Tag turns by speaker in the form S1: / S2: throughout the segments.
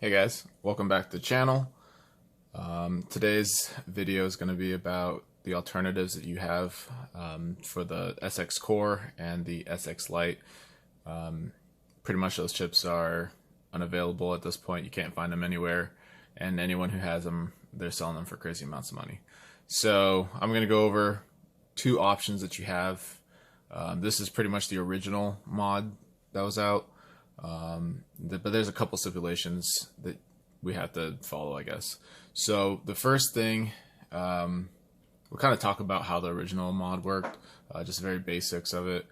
S1: Hey guys, welcome back to the channel. Today's video is going to be about the alternatives that you have for the SX Core and the SX Lite. Pretty much those chips are unavailable at this point. You can't find them anywhere, and anyone who has them, they're selling them for crazy amounts of money. So I'm going to go over two options that you have. This is pretty much the original mod that was out. But there's a couple stipulations that we have to follow, I guess. So the first thing, we'll kind of talk about how the original mod worked, just very basics of it.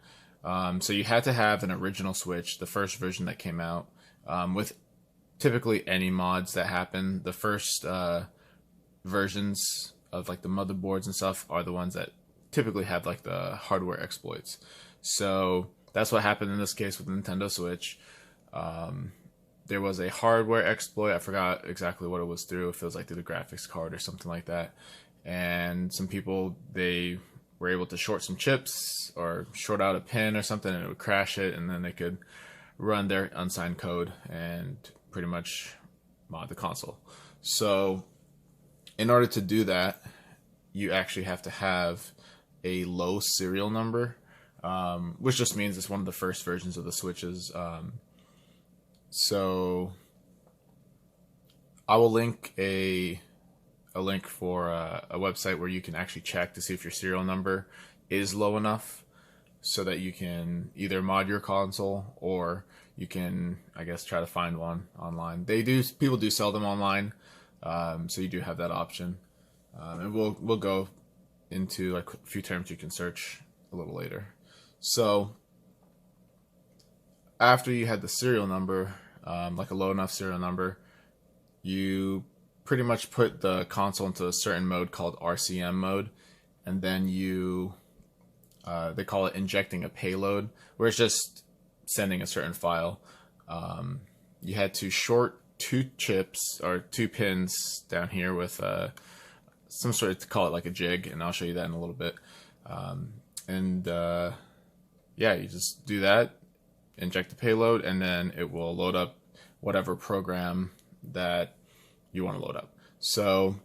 S1: So you had to have an original switch, the first version that came out. With typically any mods that happen, the first versions of like the motherboards and stuff are the ones that typically have like the hardware exploits. So that's what happened in this case with the Nintendo Switch. There was a hardware exploit. I forgot exactly what it was through, if it was like through the graphics card or something like that. And some people, they were able to short some chips or short out a pin or something, and it would crash it, and then they could run their unsigned code and pretty much mod the console. So in order to do that, you actually have to have a low serial number, which just means it's one of the first versions of the Switches. So I will link a link for a website where you can actually check to see if your serial number is low enough so that you can either mod your console, or you can, I guess, try to find one online. People do sell them online, so you do have that option. And we'll go into like a few terms you can search a little later. So after you had the serial number, like a low enough serial number, you pretty much put the console into a certain mode called RCM mode, and then they call it injecting a payload, where it's just sending a certain file. You had to short two chips or two pins down here with some sort of, to call it like a jig, and I'll show you that in a little bit. Yeah, you just do that, inject the payload, and then it will load up whatever program that you want to load up. So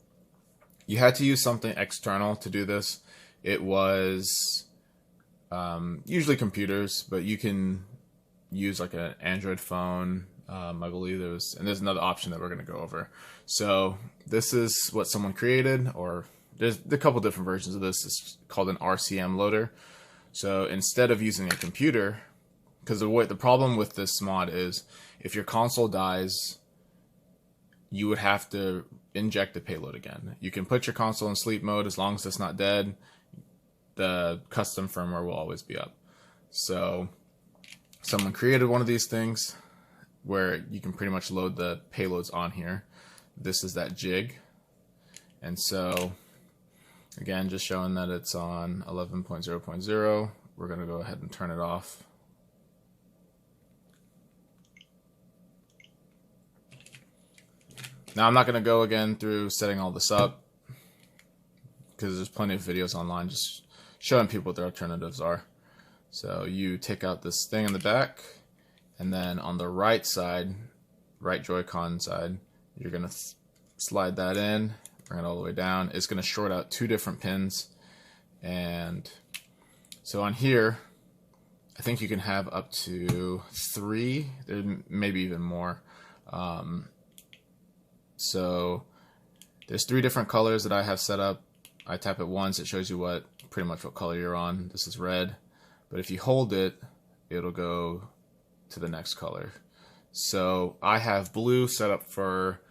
S1: you had to use something external to do this. It was usually computers, but you can use like an Android phone. I believe there's another option that we're going to go over. So this is what someone created, or there's a couple different versions of this. It's called an RCM Loader. So instead of using a computer, because the problem with this mod is if your console dies, you would have to inject the payload again. You can put your console in sleep mode as long as it's not dead. The custom firmware will always be up. So someone created one of these things where you can pretty much load the payloads on here. This is that jig. And so again, just showing that it's on 11.0.0. We're going to go ahead and turn it off. Now I'm not going to go again through setting all this up, because there's plenty of videos online just showing people what their alternatives are. So you take out this thing in the back, and then on the right side, right Joy-Con side, you're going to slide that in, bring it all the way down. It's going to short out two different pins. And so on here, I think you can have up to 3, there maybe even more. So there's 3 different colors that I have set up. I tap it once, it shows you pretty much what color you're on. This is red, but if you hold it, it'll go to the next color. So I have blue set up for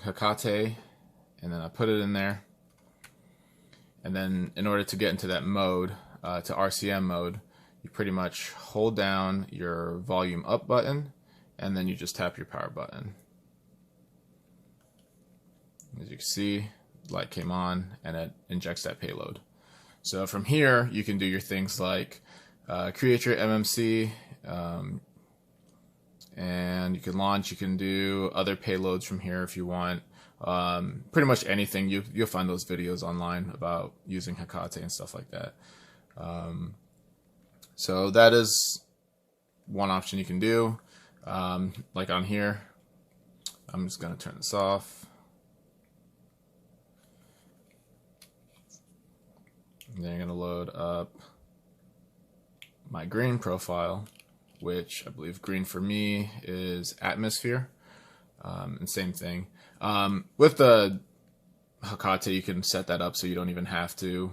S1: Hecate, and then I put it in there. And then in order to get into that mode, to RCM mode, you pretty much hold down your volume up button, and then you just tap your power button. As you can see, light came on, and it injects that payload. So from here, you can do your things like create your MMC, and you can launch. You can do other payloads from here if you want. Pretty much anything. You'll find those videos online about using Hecate and stuff like that. So that is one option you can do. Like on here, I'm just going to turn this off. And then you're going to load up my green profile, which I believe green for me is atmosphere. And same thing. With the Hecate, you can set that up so you don't even have to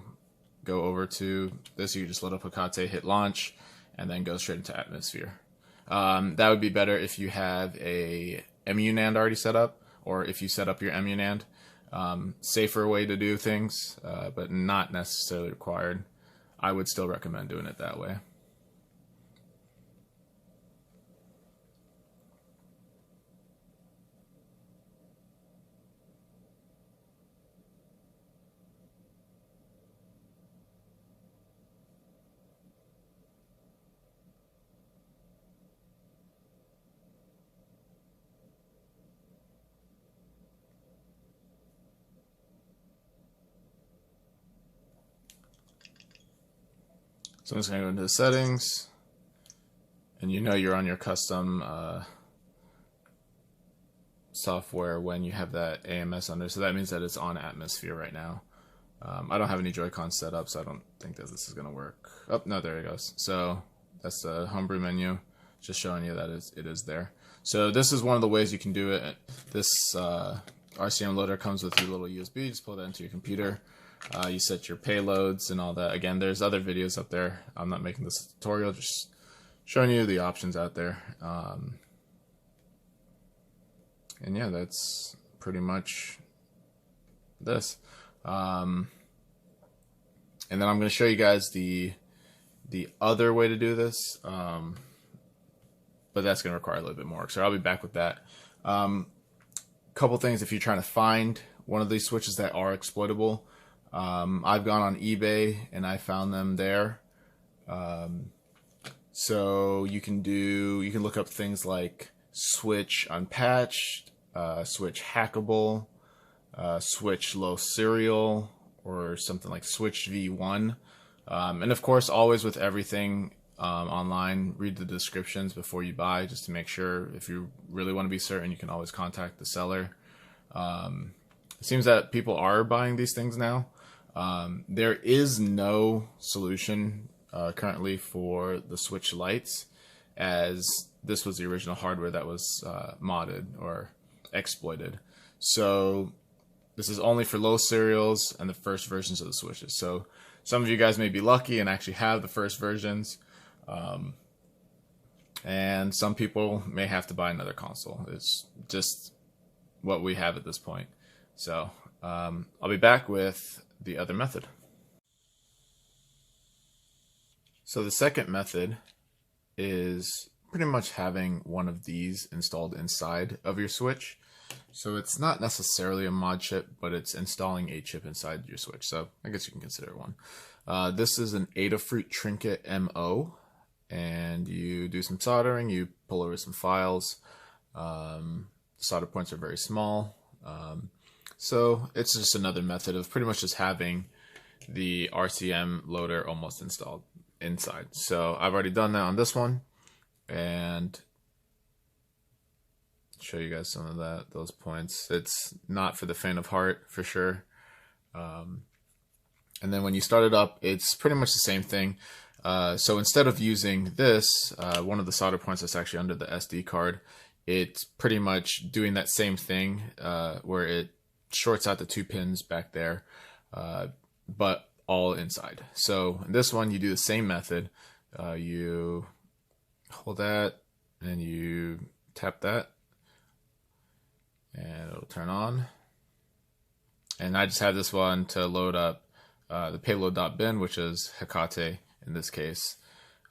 S1: go over to this. You just load up Hecate, hit launch, and then go straight into atmosphere. That would be better if you have a MUNAND already set up, or if you set up your MUNAND. Safer way to do things, but not necessarily required. I would still recommend doing it that way. So I'm just going to go into the settings, and you know you're on your custom software when you have that AMS under, so that means that it's on atmosphere right now. I don't have any Joy-Con set up, so I don't think that this is going to work. Oh, no, there it goes. So that's the homebrew menu, just showing you that it is there. So this is one of the ways you can do it. This RCM loader comes with your little USB. Just pull that into your computer. You set your payloads and all that. Again, there's other videos up there. I'm not making this tutorial, just showing you the options out there. And yeah, that's pretty much this. And then I'm going to show you guys the other way to do this, but that's going to require a little bit more work, so I'll be back with that. Couple things if you're trying to find one of these switches that are exploitable. I've gone on eBay and I found them there. So you can look up things like switch unpatched, switch hackable, switch low serial, or something like switch v1. And of course, always with everything online, read the descriptions before you buy, just to make sure. If you really want to be certain, you can always contact the seller. It seems that people are buying these things now. There is no solution currently for the switch lights, as this was the original hardware that was modded or exploited. So this is only for low serials and the first versions of the switches. So some of you guys may be lucky and actually have the first versions, and some people may have to buy another console. It's just what we have at this point. So I'll be back with the other method. So the second method is pretty much having one of these installed inside of your switch. So it's not necessarily a mod chip, but it's installing a chip inside your switch. So I guess you can consider it one. This is an Adafruit Trinket M0, and you do some soldering, you pull over some files. Solder points are very small. So it's just another method of pretty much just having the RCM loader almost installed inside. So I've already done that on this one, and show you guys some of those points. It's not for the faint of heart, for sure. And then when you start it up, it's pretty much the same thing. So instead of using this, one of the solder points that's actually under the SD card, it's pretty much doing that same thing, where it shorts out the 2 pins back there, but all inside. So in this one, you do the same method. You hold that and you tap that, and it'll turn on. And I just have this one to load up the payload.bin, which is Hecate in this case.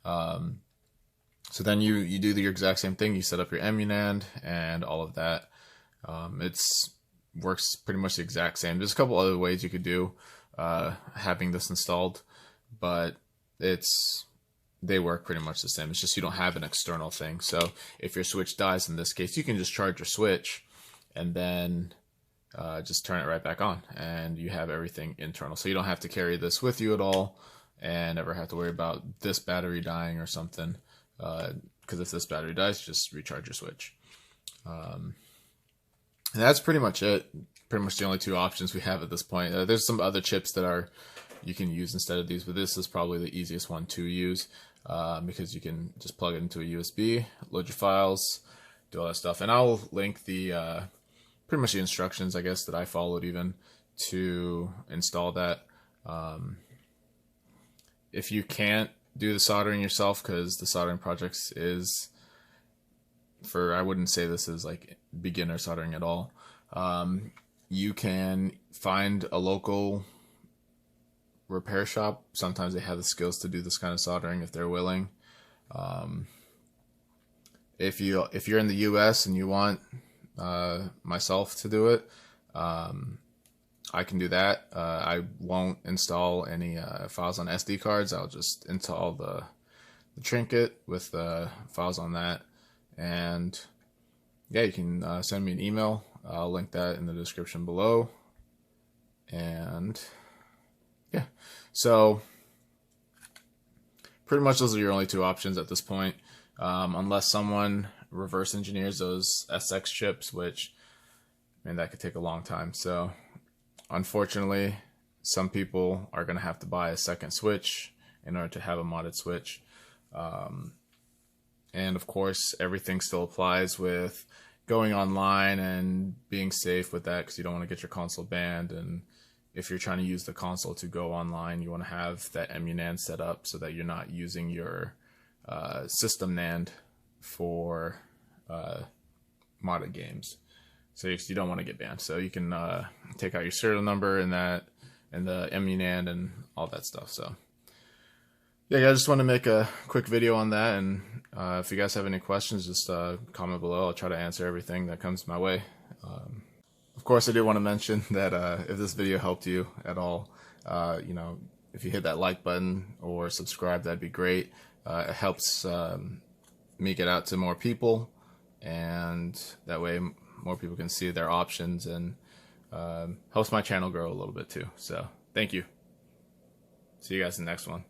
S1: So then you do the exact same thing. You set up your MUNAND and all of that. Works pretty much the exact same. There's a couple other ways you could do having this installed, but they work pretty much the same. It's just you don't have an external thing. So if your switch dies in this case, you can just charge your switch and then just turn it right back on, and you have everything internal. So you don't have to carry this with you at all and never have to worry about this battery dying or something. Because if this battery dies, just recharge your switch. And that's pretty much it. Pretty much the only two options we have at this point. There's some other chips that you can use instead of these, but this is probably the easiest one to use because you can just plug it into a USB, load your files, do all that stuff. And I'll link the pretty much the instructions, I guess, that I followed even to install that. If you do the soldering yourself, because the soldering projects is I wouldn't say this is like beginner soldering at all. You can find a local repair shop. Sometimes they have the skills to do this kind of soldering if they're willing. If you're in the US and you want myself to do it, I can do that. I won't install any files on SD cards. I'll just install the Trinket with the files on that. And yeah, you can send me an email. I'll link that in the description below. And yeah, so pretty much those are your only two options at this point, unless someone reverse engineers those SX chips, which, I mean, that could take a long time. So unfortunately, some people are going to have to buy a second switch in order to have a modded switch. And of course, everything still applies with going online and being safe with that, because you don't want to get your console banned. And if you're trying to use the console to go online, you want to have that emuNAND set up so that you're not using your system NAND for modded games. So you don't want to get banned. So you can take out your serial number and that, and the emuNAND and all that stuff. So yeah, I just want to make a quick video on that. And if you guys have any questions, just comment below. I'll try to answer everything that comes my way. Of course, I do want to mention that if this video helped you at all, you know, if you hit that like button or subscribe, that'd be great. It helps me get out to more people, and that way more people can see their options, and helps my channel grow a little bit too. So thank you. See you guys in the next one.